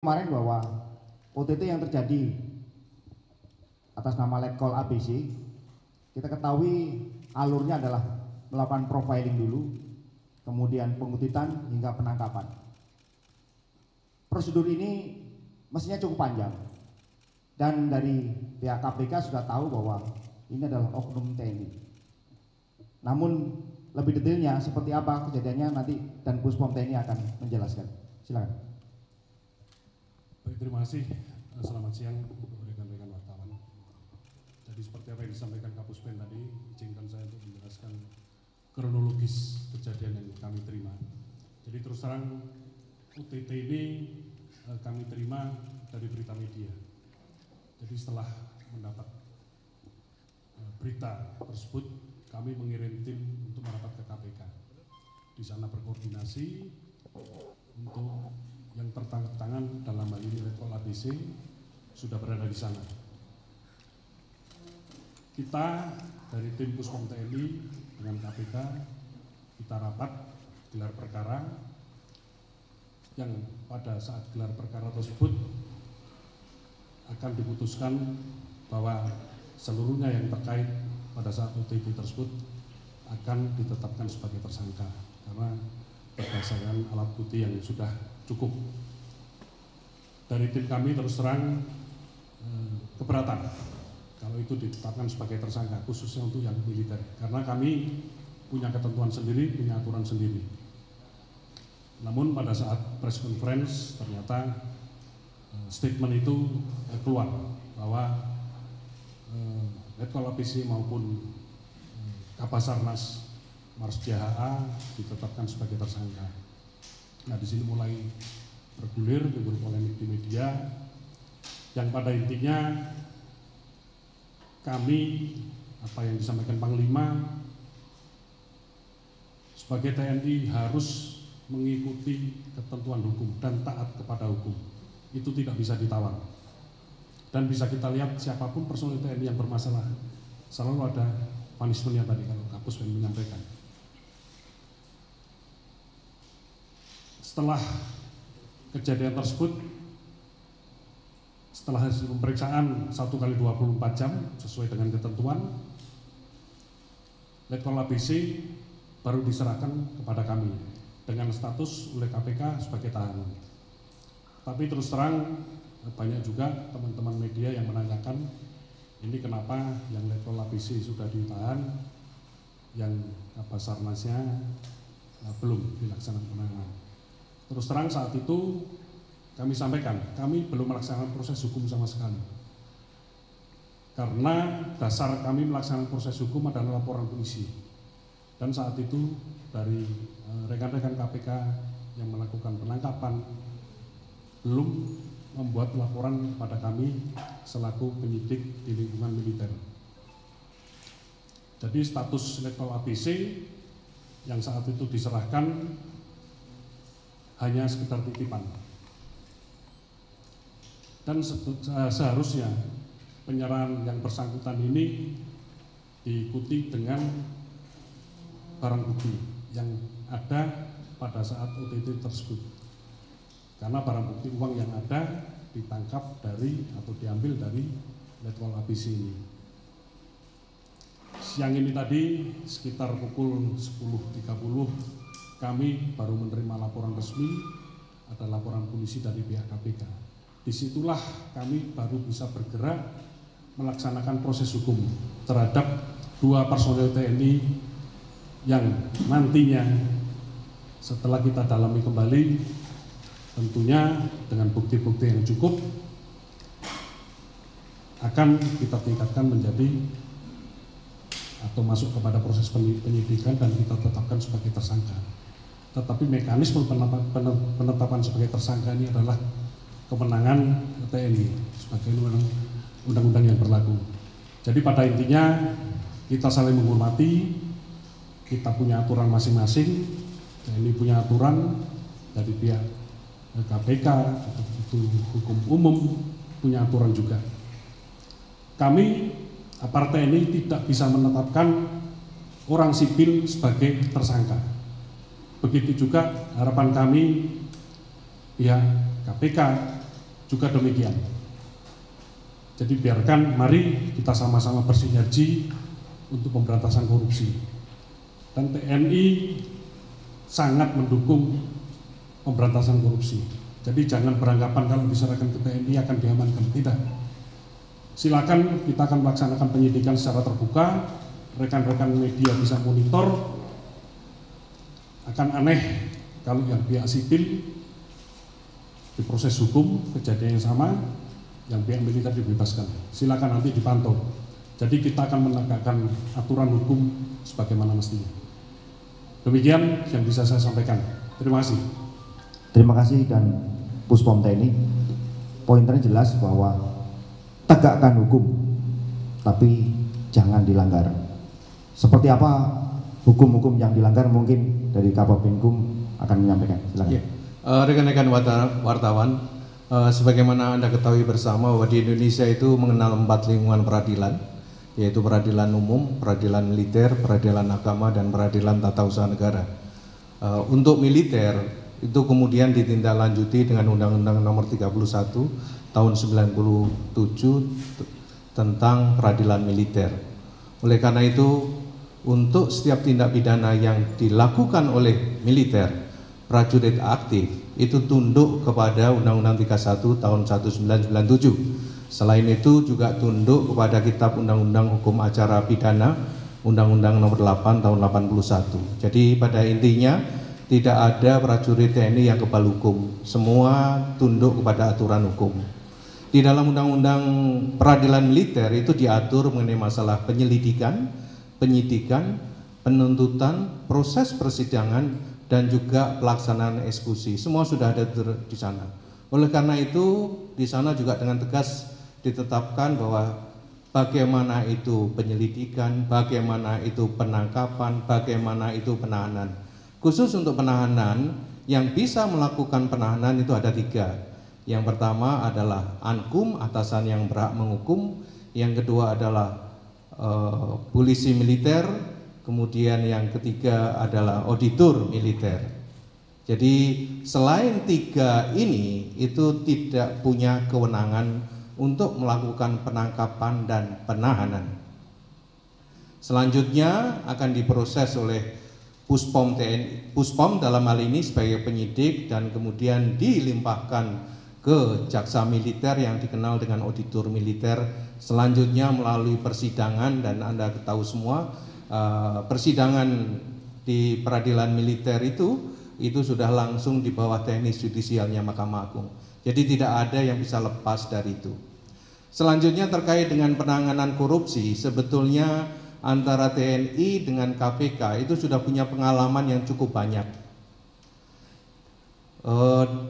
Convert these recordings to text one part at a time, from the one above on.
Kemarin bahwa OTT yang terjadi atas nama Letkol ABC, kita ketahui alurnya adalah melakukan profiling dulu, kemudian pengutitan hingga penangkapan. Prosedur ini mestinya cukup panjang, dan dari pihak KPK sudah tahu bahwa ini adalah oknum TNI. Namun lebih detailnya seperti apa kejadiannya nanti dan Puspom TNI akan menjelaskan. Silakan. Baik, terima kasih. Selamat siang untuk rekan-rekan wartawan. Jadi seperti apa yang disampaikan Kapuspen tadi, izinkan saya untuk menjelaskan kronologis kejadian yang kami terima. Jadi terus terang OTT ini kami terima dari berita media. Jadi setelah mendapat berita tersebut, kami mengirim tim untuk merapat ke KPK. Di sana berkoordinasi untuk yang tertangkap tangan dalam hal ini Letkol ABC sudah berada di sana. Kita dari tim Puspom TNI dengan KPK kita rapat gelar perkara yang pada saat gelar perkara tersebut akan diputuskan bahwa seluruhnya yang terkait pada saat OTT tersebut akan ditetapkan sebagai tersangka karena berdasarkan alat bukti yang sudah cukup. Dari tim kami terus terang keberatan kalau itu ditetapkan sebagai tersangka, khususnya untuk yang militer, karena kami punya ketentuan sendiri, punya aturan sendiri. Namun pada saat press conference ternyata statement itu keluar bahwa Letkol ABC maupun Kabasarnas Marsdia HA ditetapkan sebagai tersangka. Nah, di sini mulai bergulir, timbul polemik di media, yang pada intinya kami, apa yang disampaikan Panglima, sebagai TNI harus mengikuti ketentuan hukum dan taat kepada hukum. Itu tidak bisa ditawar. Dan bisa kita lihat siapapun personil TNI yang bermasalah, selalu ada punishment-nya tadi kalau Kapus menyampaikan. Setelah kejadian tersebut, setelah hasil pemeriksaan 1x24 jam sesuai dengan ketentuan, Letkol ABC baru diserahkan kepada kami dengan status oleh KPK sebagai tahanan. Tapi terus terang banyak juga teman-teman media yang menanyakan ini kenapa yang Letkol ABC sudah ditahan, yang Kabasarnasnya belum dilaksanakan penahanan. Terus terang saat itu kami sampaikan, kami belum melaksanakan proses hukum sama sekali. Karena dasar kami melaksanakan proses hukum adalah laporan polisi. Dan saat itu dari rekan-rekan KPK yang melakukan penangkapan belum membuat laporan kepada kami selaku penyidik di lingkungan militer. Jadi status Letkol ABC yang saat itu diserahkan hanya sekedar titipan. Dan seharusnya penyerahan yang bersangkutan ini diikuti dengan barang bukti yang ada pada saat OTT tersebut. Karena barang bukti uang yang ada ditangkap dari atau diambil dari Letkol ABC ini. Siang ini tadi sekitar pukul 10.30 kami baru menerima laporan resmi, ada laporan polisi dari pihak KPK. Disitulah kami baru bisa bergerak melaksanakan proses hukum terhadap 2 personel TNI yang nantinya setelah kita dalami kembali, tentunya dengan bukti-bukti yang cukup akan kita tingkatkan menjadi atau masuk kepada proses penyidikan dan kita tetapkan sebagai tersangka. Tetapi mekanisme penetapan sebagai tersangka ini adalah kewenangan TNI sebagai undang-undang yang berlaku. Jadi pada intinya kita saling menghormati, kita punya aturan masing-masing, TNI punya aturan, dari pihak KPK atau itu hukum umum punya aturan juga. Kami aparat TNI tidak bisa menetapkan orang sipil sebagai tersangka. Begitu juga harapan kami pihak KPK juga demikian. Jadi biarkan, mari kita sama-sama bersinergi untuk pemberantasan korupsi. Dan TNI sangat mendukung pemberantasan korupsi. Jadi jangan beranggapan kalau diserahkan ke TNI akan diamankan, tidak. Silakan, kita akan melaksanakan penyidikan secara terbuka, rekan-rekan media bisa monitor. Akan aneh kalau yang pihak sipil diproses hukum, kejadian yang sama, yang pihak militer dibebaskan. Silakan nanti dipantau. Jadi kita akan menegakkan aturan hukum sebagaimana mestinya. Demikian yang bisa saya sampaikan. Terima kasih. Terima kasih. Dan Puspom TNI, pointernya jelas bahwa tegakkan hukum, tapi jangan dilanggar. Seperti apa hukum-hukum yang dilanggar, mungkin dari Kababinkum akan menyampaikan. Silakan. Rekan-rekan wartawan, sebagaimana Anda ketahui bersama bahwa di Indonesia itu mengenal 4 lingkungan peradilan, yaitu peradilan umum, peradilan militer, peradilan agama, dan peradilan tata usaha negara. Untuk militer itu kemudian ditindaklanjuti dengan Undang-Undang Nomor 31 Tahun 97 tentang peradilan militer. Oleh karena itu, untuk setiap tindak pidana yang dilakukan oleh militer, prajurit aktif itu tunduk kepada Undang-Undang 31 Tahun 1997. Selain itu juga tunduk kepada Kitab Undang-Undang Hukum Acara Pidana Undang-Undang Nomor 8 Tahun 81. Jadi pada intinya tidak ada prajurit TNI yang kebal hukum, semua tunduk kepada aturan hukum. Di dalam Undang-Undang Peradilan Militer itu diatur mengenai masalah penyelidikan, penyidikan, penuntutan, proses persidangan, dan juga pelaksanaan eksekusi. Semua sudah ada di sana. Oleh karena itu, di sana juga dengan tegas ditetapkan bahwa bagaimana itu penyelidikan, bagaimana itu penangkapan, bagaimana itu penahanan. Khusus untuk penahanan, yang bisa melakukan penahanan itu ada 3. Yang pertama adalah Ankum, atasan yang berhak menghukum. Yang kedua adalah polisi militer. Kemudian yang ketiga adalah auditor militer. Jadi selain 3 ini itu tidak punya kewenangan untuk melakukan penangkapan dan penahanan. Selanjutnya akan diproses oleh Puspom TNI, Puspom dalam hal ini sebagai penyidik, dan kemudian dilimpahkan ke jaksa militer yang dikenal dengan auditor militer. Selanjutnya melalui persidangan, dan Anda tahu semua persidangan di peradilan militer itu sudah langsung di bawah teknis judisialnya Mahkamah Agung. Jadi tidak ada yang bisa lepas dari itu. Selanjutnya terkait dengan penanganan korupsi, sebetulnya antara TNI dengan KPK itu sudah punya pengalaman yang cukup banyak.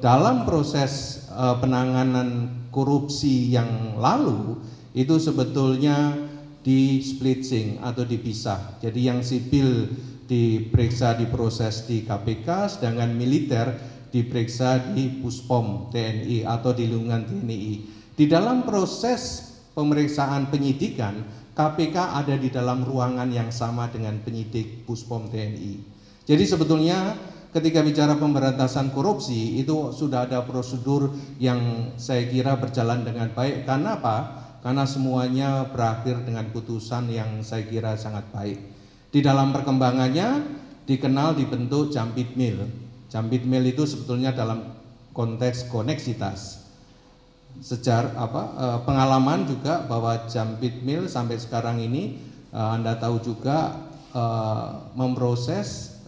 Dalam proses penanganan korupsi yang lalu itu sebetulnya di splitting atau dipisah. Jadi yang sipil diperiksa, diproses di KPK, sedangkan militer diperiksa di Puspom TNI atau di lingkungan TNI. Di dalam proses pemeriksaan penyidikan, KPK ada di dalam ruangan yang sama dengan penyidik Puspom TNI. Jadi sebetulnya ketika bicara pemberantasan korupsi itu sudah ada prosedur yang saya kira berjalan dengan baik. Karena apa? Karena semuanya berakhir dengan putusan yang saya kira sangat baik. Di dalam perkembangannya dikenal dibentuk Jambidmil. Jambidmil itu sebetulnya dalam konteks koneksitas. Pengalaman juga bahwa Jambidmil sampai sekarang ini Anda tahu juga memproses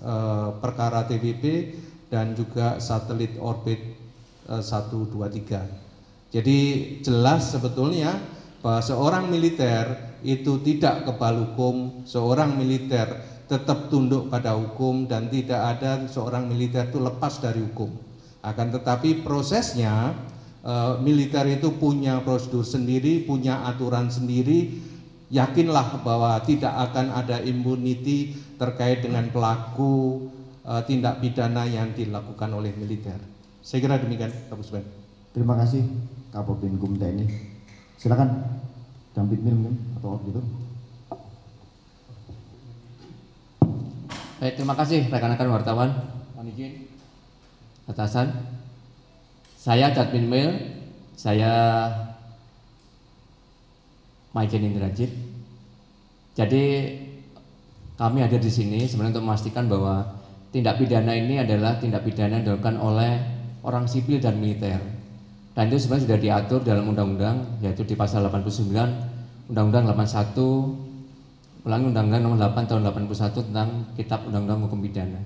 perkara TBP dan juga satelit orbit 123. Jadi jelas sebetulnya bahwa seorang militer itu tidak kebal hukum, seorang militer tetap tunduk pada hukum, dan tidak ada seorang militer itu lepas dari hukum. Akan tetapi prosesnya militer itu punya prosedur sendiri, punya aturan sendiri. Yakinlah bahwa tidak akan ada immunity terkait dengan pelaku tindak pidana yang dilakukan oleh militer. Saya kira demikian, Pak Puspen. Terima kasih Kababinkum TNI. Silakan Jambidmil mungkin atau auditor. Baik, terima kasih rekan-rekan wartawan. Mohon izin, atasan. Saya Jambidmil Saya Maiken Indrajit. Jadi kami ada di sini sebenarnya untuk memastikan bahwa tindak pidana ini adalah tindak pidana yang dilakukan oleh orang sipil dan militer. Dan itu sebenarnya sudah diatur dalam undang-undang, yaitu di pasal 89 Undang-Undang 81 Undang-Undang Nomor 8 Tahun 81 tentang Kitab Undang-Undang Hukum Pidana.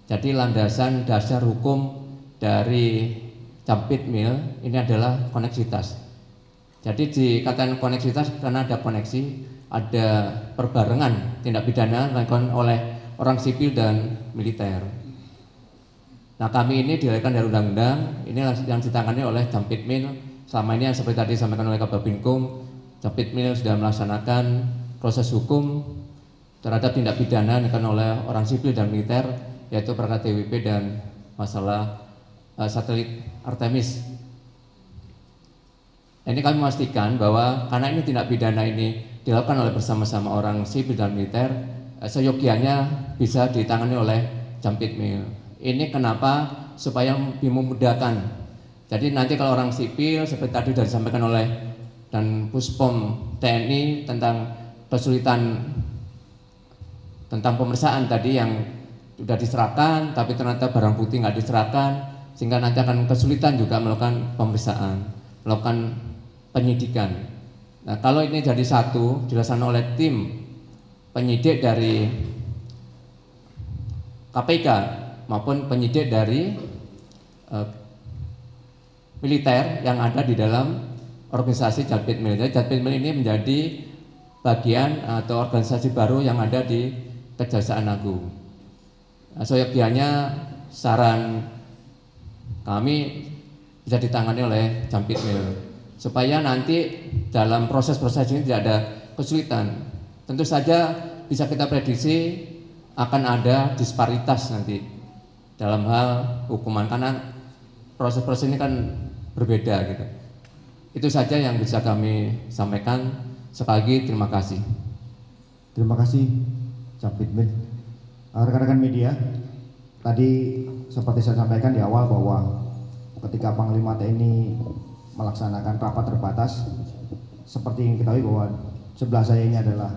Jadi landasan dasar hukum dari Jampitmil ini adalah koneksitas. Jadi dikatakan koneksitas karena ada koneksi, ada perbarengan tindak pidana dilakukan oleh orang sipil dan militer. Nah, kami ini dilahirkan dari undang-undang, ini yang ditangani oleh Jampitmil. Selama ini yang seperti tadi disampaikan oleh Kababinkum, Jampitmil sudah melaksanakan proses hukum terhadap tindak pidana yang dilakukan oleh orang sipil dan militer, yaitu perkara TWP dan masalah satelit Artemis. Ini kami memastikan bahwa karena ini tindak pidana ini dilakukan oleh bersama-sama orang sipil dan militer, seyogianya bisa ditangani oleh Jampitmil. Ini kenapa? Supaya lebih memudahkan. Jadi nanti kalau orang sipil seperti tadi sudah disampaikan oleh dan Puspom TNI tentang kesulitan tentang pemeriksaan tadi yang sudah diserahkan tapi ternyata barang bukti nggak diserahkan, sehingga nanti akan kesulitan juga melakukan pemeriksaan, melakukan penyidikan. Nah, kalau ini jadi satu dilaksanakan oleh tim penyidik dari KPK maupun penyidik dari militer yang ada di dalam organisasi Jampitmil. Jadi Jampitmil ini menjadi bagian atau organisasi baru yang ada di Kejaksaan Agung. Nah, seyogianya saran kami bisa ditangani oleh Jampitmil supaya nanti dalam proses-proses ini tidak ada kesulitan. Tentu saja bisa kita prediksi akan ada disparitas nanti dalam hal hukuman karena proses-proses ini kan berbeda gitu. Itu saja yang bisa kami sampaikan. Sekali lagi terima kasih. Terima kasih Jampitmil. Rekan-rekan media, tadi seperti saya sampaikan di awal bahwa ketika Panglima TNI melaksanakan rapat terbatas, seperti yang kita ketahui bahwa sebelah saya ini adalah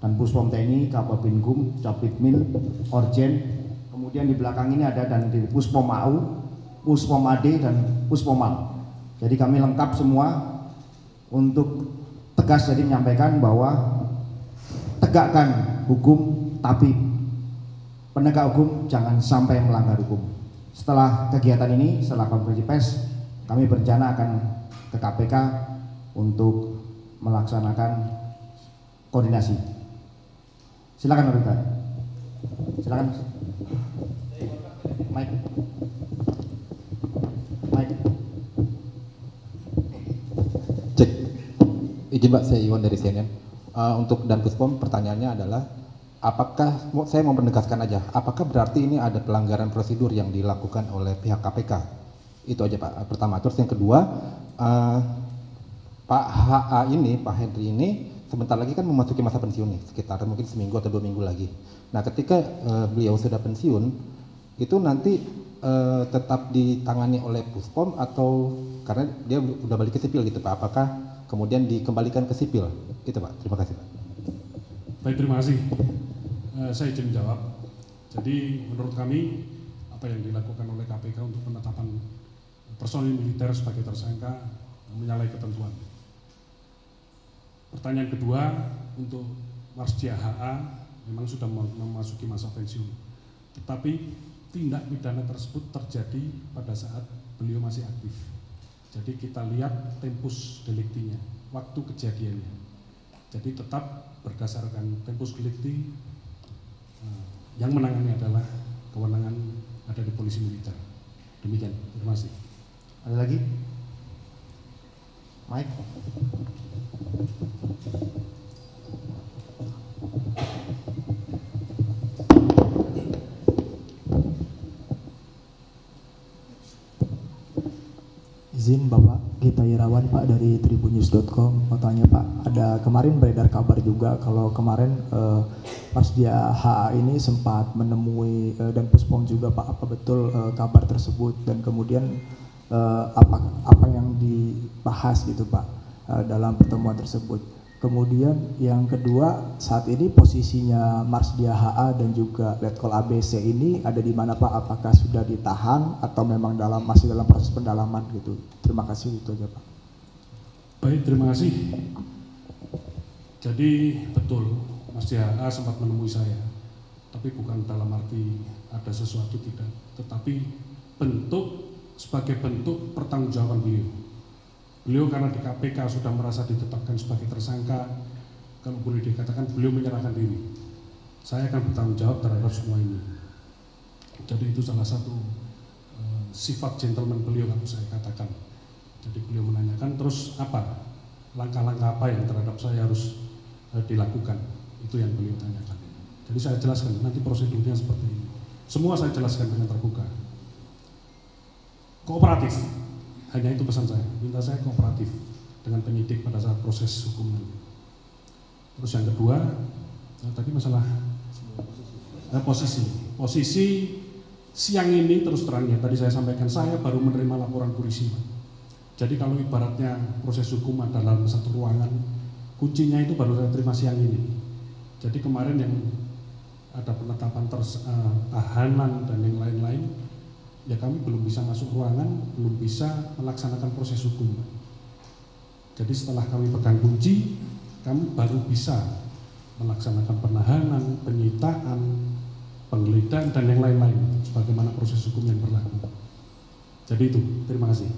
dan Puspom TNI, Kababinkum, Jampitmil, Orjen. Kemudian di belakang ini ada dan di Puspom AU, Puspom AD dan Puspomal. Jadi kami lengkap semua untuk tegas jadi menyampaikan bahwa tegakkan hukum tapi penegak hukum jangan sampai melanggar hukum. Setelah kegiatan ini, setelah konferensi pers, kami berencana akan ke KPK untuk melaksanakan koordinasi. Silakan Norita. Silakan. Mike. Cek. Izin Mbak, saya Iwan dari CNN. Untuk Dan Puspom, pertanyaannya adalah, apakah, saya mau menegaskan aja, apakah berarti ini ada pelanggaran prosedur yang dilakukan oleh pihak KPK? Itu aja Pak, pertama. Terus yang kedua, Pak HA ini, Pak Henry ini, sebentar lagi kan memasuki masa pensiun nih, sekitar mungkin seminggu atau 2 minggu lagi. Nah, ketika beliau sudah pensiun, itu nanti tetap ditangani oleh Puspom atau karena dia udah balik ke sipil gitu Pak? Apakah kemudian dikembalikan ke sipil? Itu Pak. Terima kasih Pak. Baik, terima kasih. Saya izin menjawab. Jadi menurut kami apa yang dilakukan oleh KPK untuk penetapan personil militer sebagai tersangka menyalahi ketentuan. Pertanyaan kedua, untuk Marsdia HA memang sudah memasuki masa pensiun, tetapi tindak pidana tersebut terjadi pada saat beliau masih aktif. Jadi kita lihat tempus delictinya, waktu kejadiannya. Jadi tetap berdasarkan tempus delicti, yang menangani adalah kewenangan ada di polisi militer. Demikian, terima kasih. Ada lagi? Mike. Izin Bapak Gita Irawan Pak dari tribunnews.com mau tanya Pak, ada kemarin beredar kabar juga kalau kemarin pas dia HA ini sempat menemui dan Puspom juga Pak, apa betul kabar tersebut dan kemudian apa yang dibahas gitu Pak dalam pertemuan tersebut. Kemudian yang kedua, saat ini posisinya Marsdia HA dan juga Letkol ABC ini ada di mana Pak? Apakah sudah ditahan atau memang masih dalam proses pendalaman gitu? Terima kasih, itu aja Pak. Baik, terima kasih. Jadi betul, Marsdia HA sempat menemui saya, tapi bukan dalam arti ada sesuatu, tidak, tetapi sebagai bentuk pertanggungjawaban beliau. Beliau karena di KPK sudah merasa ditetapkan sebagai tersangka, kalau boleh dikatakan beliau menyerahkan diri. Saya akan bertanggung jawab terhadap semua ini. Jadi itu salah satu sifat gentleman beliau, kalau saya katakan. Jadi beliau menanyakan terus apa langkah-langkah apa yang terhadap saya harus dilakukan, itu yang beliau tanyakan. Jadi saya jelaskan nanti prosedurnya seperti ini. Semua saya jelaskan dengan terbuka. Kooperatif. Hanya itu pesan saya, minta saya kooperatif dengan penyidik pada saat proses hukum nanti. Terus yang kedua, tadi masalah posisi siang ini terus terang ya, tadi saya sampaikan saya baru menerima laporan polisi. Jadi kalau ibaratnya proses hukum adalah dalam satu ruangan, kuncinya itu baru saya terima siang ini. Jadi kemarin yang ada penetapan tahanan dan yang lain-lain, ya kami belum bisa masuk ruangan, belum bisa melaksanakan proses hukum. Jadi setelah kami pegang kunci, kami baru bisa melaksanakan penahanan, penyitaan, penggeledahan, dan yang lain-lain, sebagaimana proses hukum yang berlaku. Jadi itu, terima kasih.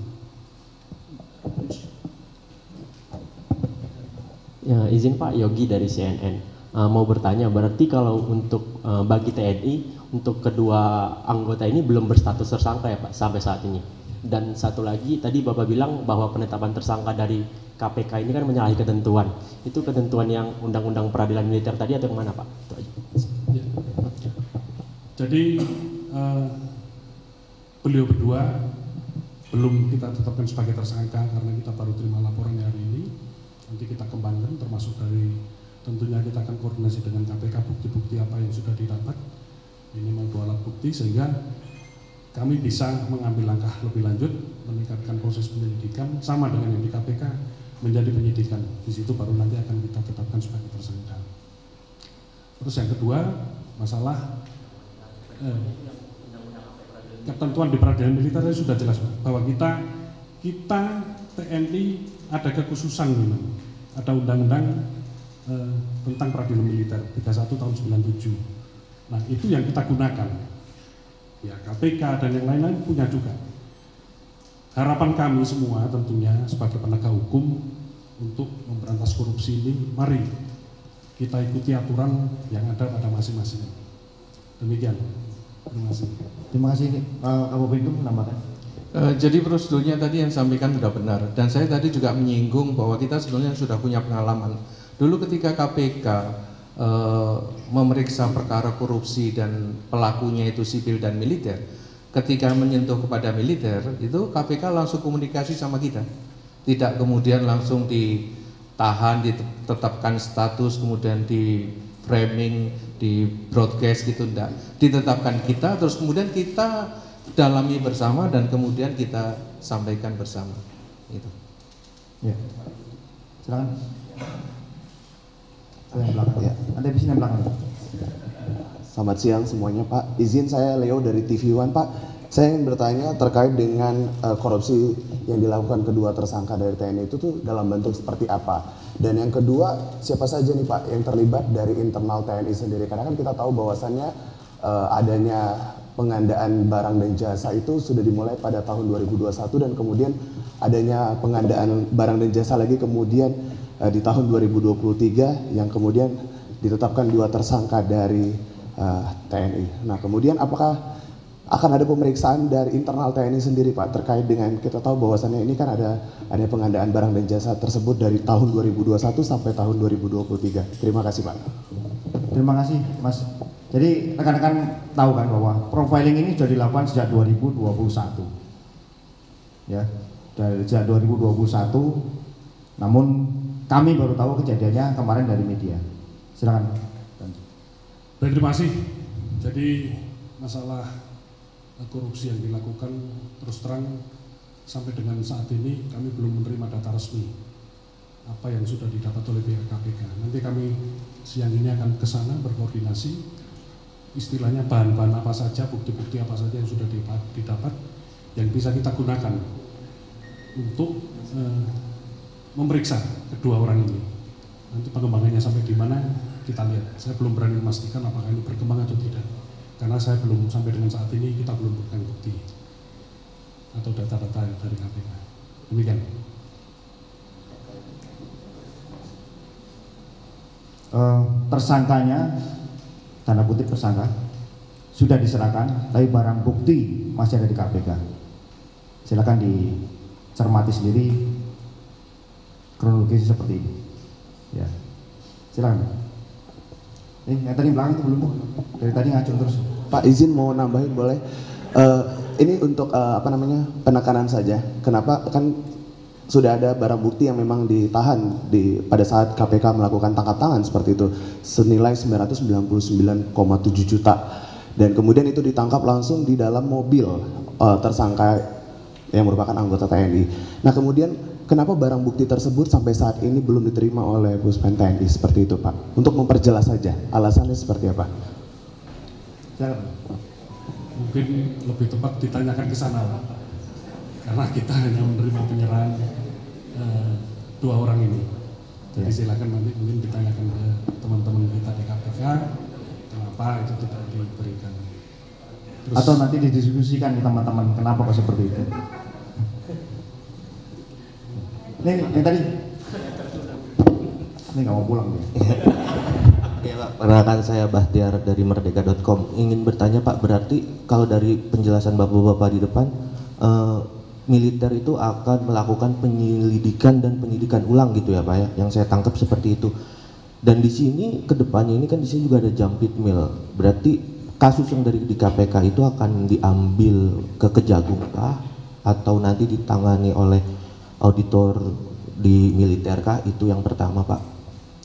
Ya, izin Pak, Yogi dari CNN. Mau bertanya, berarti kalau untuk bagi TNI, untuk kedua anggota ini belum berstatus tersangka ya Pak sampai saat ini. Dan satu lagi, tadi Bapak bilang bahwa penetapan tersangka dari KPK ini kan menyalahi ketentuan. Itu ketentuan yang Undang-Undang Peradilan Militer tadi atau yang mana Pak? Itu aja. Ya. Jadi beliau berdua belum kita tetapkan sebagai tersangka karena kita baru terima laporannya hari ini. Nanti kita kembangkan, termasuk dari tentunya kita akan koordinasi dengan KPK bukti-bukti apa yang sudah didapat, minimal 2 alat bukti, sehingga kami bisa mengambil langkah lebih lanjut, meningkatkan proses penyelidikan sama dengan yang di KPK menjadi penyidikan. Di situ baru nanti akan kita tetapkan sebagai tersangka. Terus yang kedua, masalah ketentuan di peradilan militer sudah jelas bahwa kita TNI ada kekhususan memang. Ada undang-undang tentang peradilan militer 31 tahun 97. Nah, itu yang kita gunakan. Ya, KPK dan yang lain-lain punya juga. Harapan kami semua tentunya sebagai penegak hukum untuk memberantas korupsi ini, mari kita ikuti aturan yang ada pada masing-masing. Demikian. Terima kasih. Terima kasih, Kabupaten Pintu menambahkan. Jadi prosedurnya tadi yang sampaikan sudah benar, dan saya tadi juga menyinggung bahwa kita sebenarnya sudah punya pengalaman. Dulu ketika KPK memeriksa perkara korupsi dan pelakunya itu sipil dan militer, ketika menyentuh kepada militer itu KPK langsung komunikasi sama kita, tidak kemudian langsung ditahan, ditetapkan status, kemudian di framing, di broadcast gitu, enggak, ditetapkan kita, terus kemudian kita dalami bersama dan kemudian kita sampaikan bersama. Itu. Ya. Silakan. Yang belakang ya. Anda di sini yang belakang. Selamat siang semuanya Pak. Izin saya Leo dari TV One Pak. Saya ingin bertanya terkait dengan korupsi yang dilakukan kedua tersangka dari TNI itu tuh dalam bentuk seperti apa? Dan yang kedua, siapa saja nih Pak yang terlibat dari internal TNI sendiri? Karena kan kita tahu bahwasannya adanya pengandaan barang dan jasa itu sudah dimulai pada tahun 2021 dan kemudian adanya pengandaan barang dan jasa lagi kemudian di tahun 2023 yang kemudian ditetapkan 2 tersangka dari TNI. Nah kemudian apakah akan ada pemeriksaan dari internal TNI sendiri Pak terkait dengan kita tahu bahwasannya ini kan ada pengandaan barang dan jasa tersebut dari tahun 2021 sampai tahun 2023. Terima kasih Pak. Terima kasih Mas. Jadi rekan-rekan tahu kan bahwa profiling ini sudah dilakukan sejak 2021. Ya, dari sejak 2021. Namun kami baru tahu kejadiannya kemarin dari media. Silakan. Baik, terima kasih. Jadi masalah korupsi yang dilakukan terus terang sampai dengan saat ini kami belum menerima data resmi apa yang sudah didapat oleh pihak KPK. Nanti kami siang ini akan ke sana berkoordinasi, istilahnya bahan-bahan apa saja, bukti-bukti apa saja yang sudah didapat yang bisa kita gunakan untuk memeriksa kedua orang ini. Nanti pengembangannya sampai di mana kita lihat. Saya belum berani memastikan apakah ini berkembang atau tidak, karena saya belum sampai dengan saat ini kita belum berikan bukti atau data-data dari KPK. Demikian. Tersangkanya, tanda kutip tersangka, sudah diserahkan, tapi barang bukti masih ada di KPK. Silakan dicermati sendiri kronologis seperti ini. Ya, silakan. Yang tadi belakang itu belum, dari tadi ngacung terus. Pak, izin mau nambahin boleh? Ini untuk penekanan saja. Kenapa kan sudah ada barang bukti yang memang ditahan pada saat KPK melakukan tangkap tangan seperti itu senilai 999,7 juta, dan kemudian itu ditangkap langsung di dalam mobil tersangka yang merupakan anggota TNI. Nah, kemudian kenapa barang bukti tersebut sampai saat ini belum diterima oleh Puspen TNI seperti itu, Pak? Untuk memperjelas saja alasannya seperti apa? Mungkin lebih tepat ditanyakan ke sana, Pak. Karena kita hanya menerima penyerahan dua orang ini. Jadi silakan nanti mungkin ditanyakan ke teman-teman kita di KPK kenapa itu tidak diberikan. Terus, atau nanti didiskusikan di teman-teman kenapa kok seperti itu. Ini yang tadi. Ini nggak mau pulang dia. Ya Pak, perkenalkan saya Bahtiar dari Merdeka.com. Ingin bertanya Pak, berarti kalau dari penjelasan Bapak-Bapak di depan, militer itu akan melakukan penyelidikan dan penyidikan ulang gitu ya Pak ya, yang saya tangkap seperti itu. Dan di sini kedepannya ini kan di sini juga ada Jampit Mil, berarti kasus yang dari di KPK itu akan diambil ke Kejagung kah, atau nanti ditangani oleh auditor di militer kah? Itu yang pertama Pak.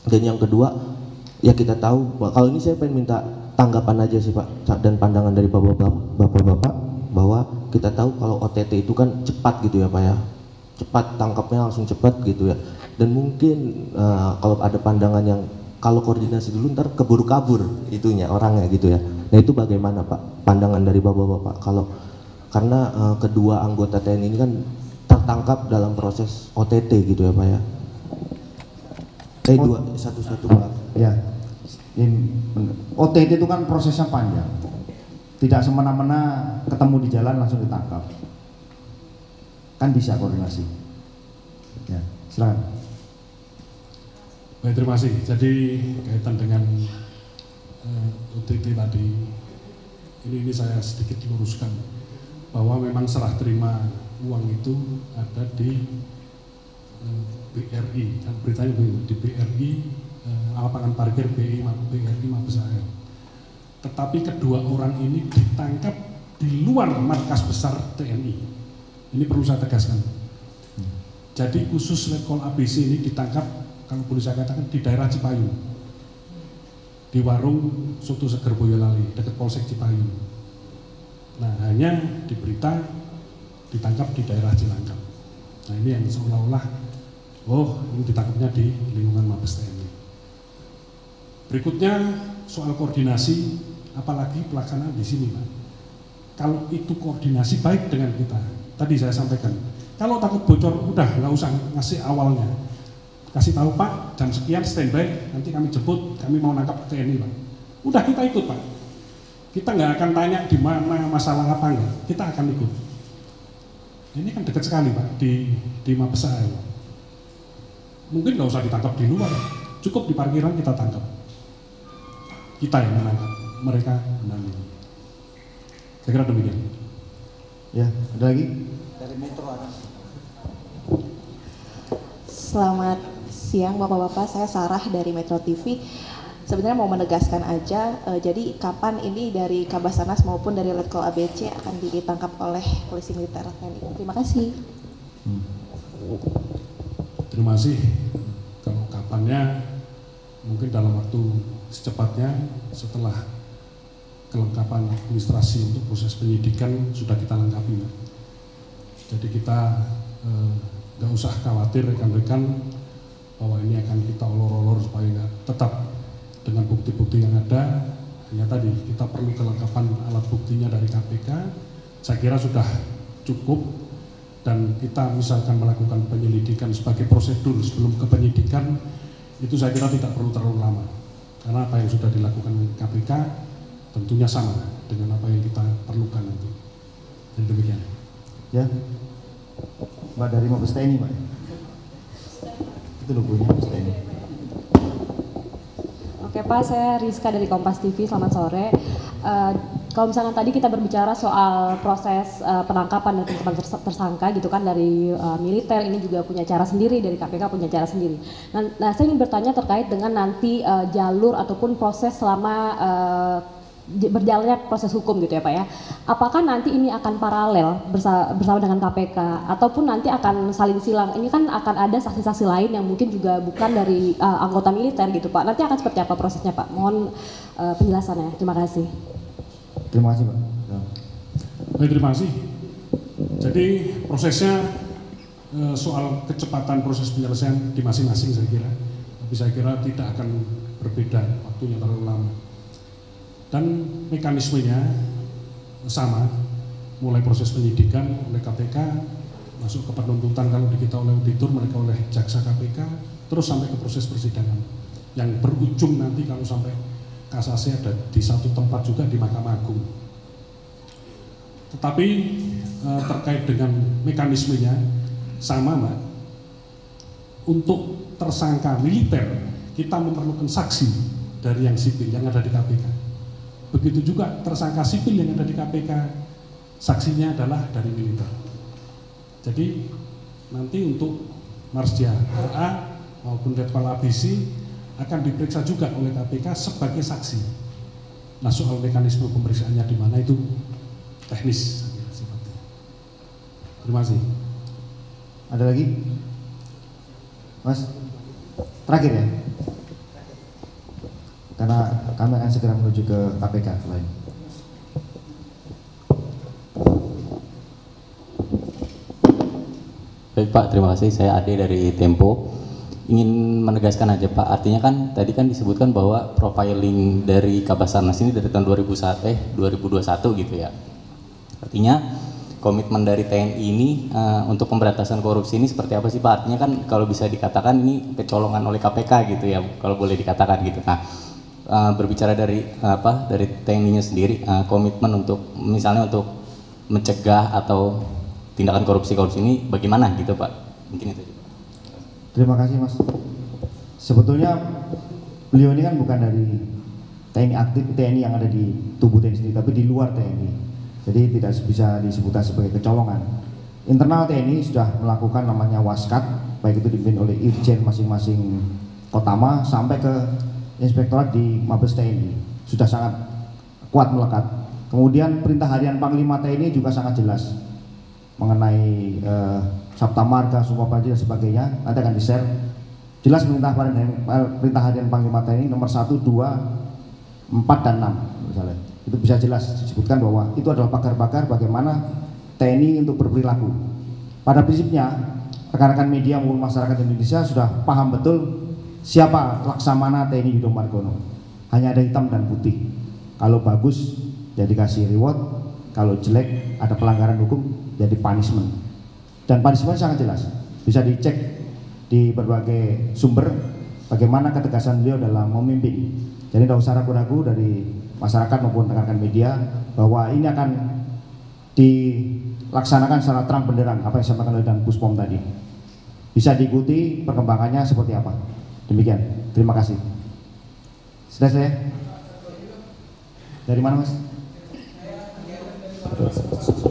Dan yang kedua, ya kita tahu, kalau ini saya pengen minta tanggapan aja sih Pak, dan pandangan dari Bapak-Bapak, bahwa kita tahu kalau OTT itu kan cepat gitu ya Pak ya, cepat tangkapnya langsung cepat gitu ya, dan mungkin kalau ada pandangan yang kalau koordinasi dulu ntar keburu kabur itunya orangnya gitu ya. Nah itu bagaimana Pak pandangan dari Bapak-Bapak kalau karena kedua anggota TNI ini kan tertangkap dalam proses OTT gitu ya Pak ya. Satu-satu Pak. Ya, OTT itu kan prosesnya panjang. Tidak semena-mena ketemu di jalan langsung ditangkap. Kan bisa koordinasi. Ya, silakan. Baik, terima kasih. Jadi kaitan dengan OTT tadi, ini saya sedikit luruskan bahwa memang serah terima uang itu ada di BRI, dan beritanya di BRI, lapangan parkir BRI Mabes AR. Tetapi kedua orang ini ditangkap di luar markas besar TNI. Ini perlu saya tegaskan. Jadi khusus Letkol ABC ini ditangkap, kalau boleh saya katakan, di daerah Cipayung, di warung Soto Seger Boyolali dekat Polsek Cipayung. Nah, hanya di berita ditangkap di daerah Cilangkap. Nah, ini yang seolah-olah ini ditangkapnya di lingkungan Mabes TNI. Berikutnya soal koordinasi, apalagi pelaksanaan di sini, Pak. Kalau itu koordinasi baik dengan kita, tadi saya sampaikan. Kalau takut bocor, udah nggak usah ngasih awalnya. Kasih tahu Pak, jam sekian standby, nanti kami jemput, kami mau nangkap TNI Pak. Udah kita ikut Pak. Kita nggak akan tanya di mana masalah apa enggak, kita akan ikut. Ini kan dekat sekali Pak di Mabes AR. Mungkin nggak usah ditangkap di luar, cukup di parkiran kita tangkap. Kita yang menangkap, mereka menangani. Saya kira demikian. Ya, ada lagi? Dari Metro ada. Selamat siang Bapak-Bapak, saya Sarah dari Metro TV. Sebenarnya mau menegaskan aja, jadi kapan ini dari Kabasarnas maupun dari Letkol ABC akan ditangkap oleh polisi militer TNI? Terima kasih. Terima kasih. Kalau kapannya mungkin dalam waktu secepatnya setelah kelengkapan administrasi untuk proses penyidikan sudah kita lengkapi. Jadi kita nggak usah khawatir rekan-rekan bahwa ini akan kita olor-olor supaya tetap dengan bukti-bukti yang ada. Hanya tadi kita perlu kelengkapan alat buktinya dari KPK. Saya kira sudah cukup, dan kita misalkan melakukan penyelidikan sebagai prosedur sebelum ke penyidikan itu saya kira tidak perlu terlalu lama, karena apa yang sudah dilakukan KPK tentunya sama dengan apa yang kita perlukan nanti. Dan demikian. Ya, Mbak dari Mabes TNI, Mbak. Itu logonya Mabes TNI. Oke Pak, saya Rizka dari Kompas TV, selamat sore. Kalau misalnya tadi kita berbicara soal proses penangkapan dan penetapan tersangka gitu kan dari militer, ini juga punya cara sendiri, dari KPK punya cara sendiri. Nah saya ingin bertanya terkait dengan nanti jalur ataupun proses selama berjalannya proses hukum gitu ya Pak ya. Apakah nanti ini akan paralel bersama dengan KPK ataupun nanti akan saling silang? Ini kan akan ada saksi-saksi lain yang mungkin juga bukan dari anggota militer gitu Pak. Nanti akan seperti apa prosesnya Pak? Mohon penjelasannya. Terima kasih. Terima kasih Pak. Baik, terima kasih. Jadi prosesnya soal kecepatan proses penyelesaian di masing-masing saya kira. Tapi saya kira tidak akan berbeda waktunya terlalu lama. Dan mekanismenya sama, mulai proses penyidikan oleh KPK, masuk ke penuntutan kalau kita oleh auditor, mereka oleh jaksa KPK, terus sampai ke proses persidangan yang berujung nanti kalau sampai kasasi ada di satu tempat juga di Mahkamah Agung. Tetapi terkait dengan mekanismenya sama Mbak. Untuk tersangka militer kita memerlukan saksi dari yang sipil yang ada di KPK. Begitu juga tersangka sipil yang ada di KPK, saksinya adalah dari militer. Jadi nanti untuk Marsdia RA maupun Letkol ABC akan diperiksa juga oleh KPK sebagai saksi. Nah soal mekanisme pemeriksaannya di mana itu teknis sifatnya. Terima kasih. Ada lagi? Mas, terakhir ya? Karena kami akan segera menuju ke KPK lain. Baik Pak, terima kasih. Saya Ade dari Tempo. Ingin menegaskan aja Pak, artinya kan tadi kan disebutkan bahwa profiling dari Kabasarnas ini dari tahun 2021 gitu ya. Artinya komitmen dari TNI ini untuk pemberantasan korupsi ini seperti apa sih Pak? Artinya kan kalau bisa dikatakan ini kecolongan oleh KPK gitu ya, kalau boleh dikatakan gitu. Nah, berbicara dari dari TNI-nya sendiri, komitmen untuk misalnya untuk mencegah atau tindakan korupsi ini bagaimana gitu Pak? Mungkin itu. Terima kasih Mas. Sebetulnya beliau ini kan bukan dari TNI aktif, TNI yang ada di tubuh TNI sendiri, tapi di luar TNI. Jadi tidak bisa disebutkan sebagai kecolongan. Internal TNI sudah melakukan namanya waskat, baik itu dipimpin oleh Irjen masing-masing Kotama sampai ke Inspektorat di Mabes TNI, sudah sangat kuat melekat. Kemudian perintah harian Panglima TNI juga sangat jelas mengenai Sabta Marga, Sumpah Prajurit dan sebagainya. Nanti akan di-share jelas perintah harian Panglima TNI nomor 1, 2, 4 dan 6 misalnya. Itu bisa jelas disebutkan bahwa itu adalah pagar-pagar bagaimana TNI untuk berperilaku. Pada prinsipnya rekan-rekan media maupun masyarakat Indonesia sudah paham betul siapa Laksamana TNI Yudo Margono. Hanya ada hitam dan putih. Kalau bagus jadi kasih reward, kalau jelek ada pelanggaran hukum jadi punishment. Dan punishment sangat jelas, bisa dicek di berbagai sumber bagaimana ketegasan beliau dalam memimpin. Jadi tidak usah ragu-ragu dari masyarakat maupun rekan-rekan media bahwa ini akan dilaksanakan secara terang benderang apa yang disampaikan oleh Dan Puspom tadi. Bisa diikuti perkembangannya seperti apa. Demikian, terima kasih. Sudah saya? Dari mana Mas?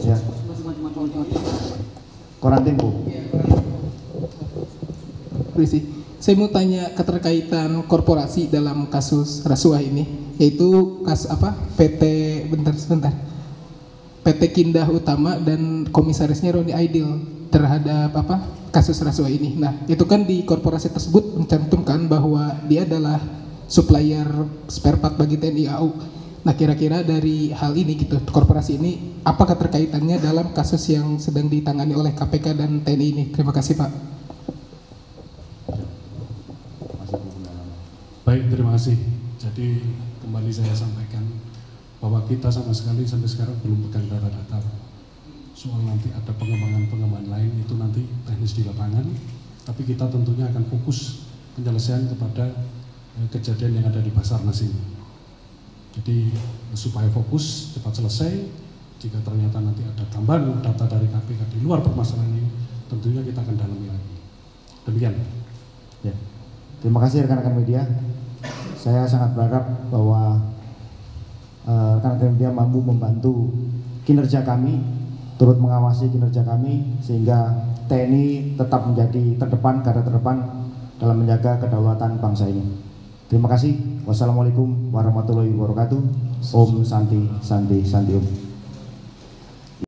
Ya. Koran Tempo. Saya mau tanya keterkaitan korporasi dalam kasus rasuah ini, yaitu PT Kindah Utama dan komisarisnya Roni Aidil terhadap kasus rasuah ini. Nah, itu kan di korporasi tersebut mencantumkan bahwa dia adalah supplier spare part bagi TNI AU. Nah, kira-kira dari hal ini gitu, korporasi ini apakah terkaitannya dalam kasus yang sedang ditangani oleh KPK dan TNI ini? Terima kasih, Pak. Baik, terima kasih. Jadi kembali saya sampaikan bahwa kita sama sekali sampai sekarang belum pegang data-data. Soal nanti ada pengembangan lain itu nanti teknis di lapangan, tapi kita tentunya akan fokus penyelesaian kepada kejadian yang ada di Basarnas ini. Jadi supaya fokus cepat selesai, jika ternyata nanti ada tambahan data dari KPK di luar permasalahan ini, tentunya kita akan dalami lagi. Demikian. Ya. Terima kasih rekan-rekan media. Saya sangat berharap bahwa rekan-rekan media mampu membantu kinerja kami, turut mengawasi kinerja kami sehingga TNI tetap menjadi terdepan, garda terdepan dalam menjaga kedaulatan bangsa ini. Terima kasih. Wassalamualaikum warahmatullahi wabarakatuh. Om Santi Santi Santi Om.